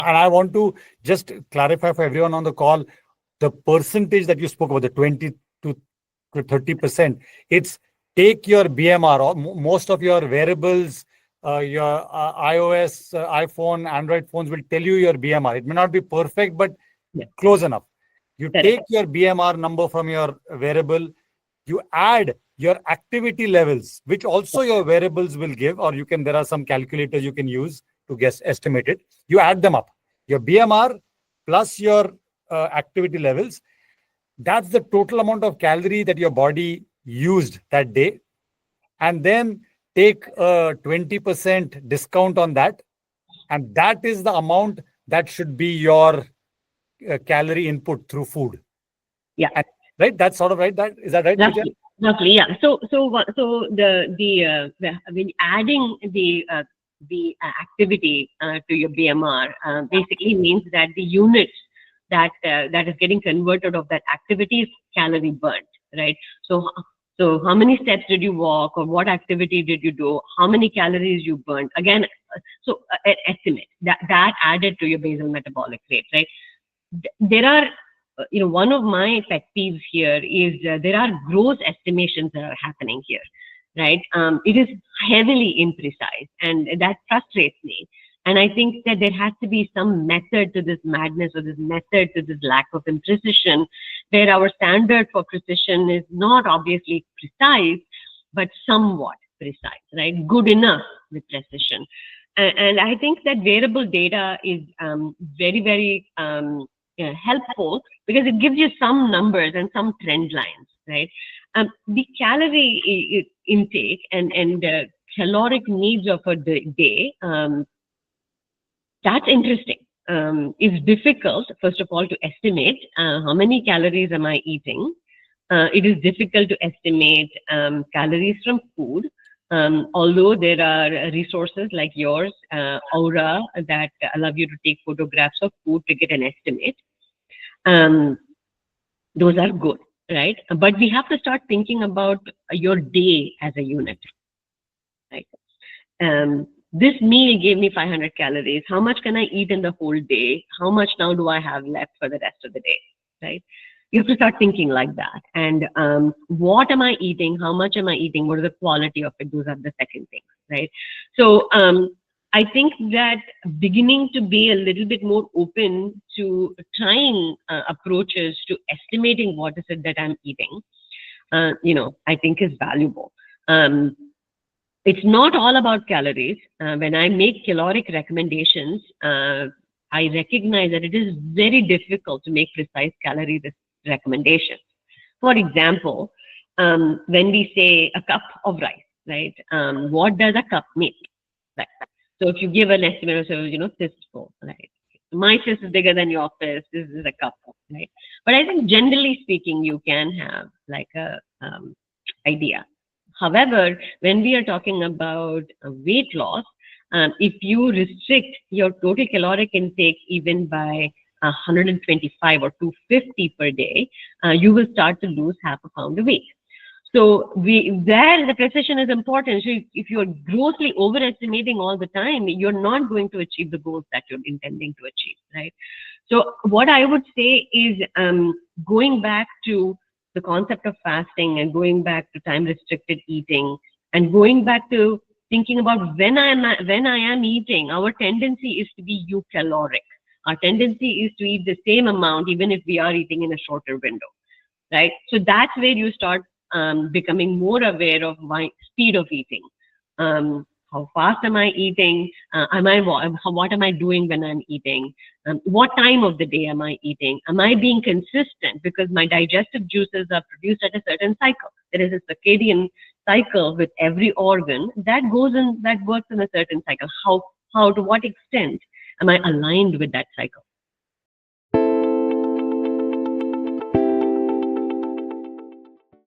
And I want to just clarify for everyone on the call, the percentage that you spoke about, the 20 to 30%, it's take your BMR, or most of your wearables, your iOS, iPhone, Android phones will tell you your BMR. It may not be perfect, but close enough. You take your BMR number from your wearable, you add your activity levels, which also your wearables will give, or there are some calculators you can use to estimate it. You add them up. Your BMR plus your activity levels, that's the total amount of calorie that your body used that day. And then take a 20% discount on that. And that is the amount that should be your calorie input through food. Yeah. And, right? That's sort of right. Is that right? Roughly, yeah. So when adding the activity to your BMR basically means that the units that is getting converted of that activity is calorie burnt, right? So how many steps did you walk, or what activity did you do? How many calories you burned? Again, an estimate that added to your basal metabolic rate, right? There are, one of my pet peeves here is there are gross estimations that are happening here, right? It is heavily imprecise, and that frustrates me. And I think that there has to be some method to this madness, or this method to this lack of imprecision, where our standard for precision is not obviously precise, but somewhat precise, right? Good enough with precision. And I think that wearable data is very, very helpful, because it gives you some numbers and some trend lines, right? The calorie intake and caloric needs of a day, that's interesting. It's difficult, first of all, to estimate how many calories am I eating. It is difficult to estimate calories from food, although there are resources like yours, Aura, that allow you to take photographs of food to get an estimate. Those are good, right? But we have to start thinking about your day as a unit, right? This meal gave me 500 calories. How much can I eat in the whole day? How much now do I have left for the rest of the day, right? You have to start thinking like that. And what am I eating? How much am I eating? What is the quality of it? Those are the second things, right? So I think that beginning to be a little bit more open to trying approaches to estimating what is it that I'm eating, I think is valuable. It's not all about calories. When I make caloric recommendations, I recognize that it is very difficult to make precise calorie recommendations. For example, when we say a cup of rice, right? What does a cup mean? Right. So if you give an estimate of, fistful, right? My fist is bigger than your fist. This is a cup, right? But I think generally speaking, you can have like a idea. However, when we are talking about weight loss, if you restrict your total caloric intake even by 125 or 250 per day, you will start to lose half a pound a week. So there the precision is important. So if you're grossly overestimating all the time, you're not going to achieve the goals that you're intending to achieve, right? So what I would say is going back to the concept of fasting, and going back to time restricted eating, and going back to thinking about when I am eating, our tendency is to be eucaloric. Our tendency is to eat the same amount even if we are eating in a shorter window, right? So that's where you start becoming more aware of my speed of eating. How fast am I eating? What am I doing when I'm eating? What time of the day am I eating? Am I being consistent? Because my digestive juices are produced at a certain cycle. There is a circadian cycle with every organ that works in a certain cycle. How to what extent am I aligned with that cycle?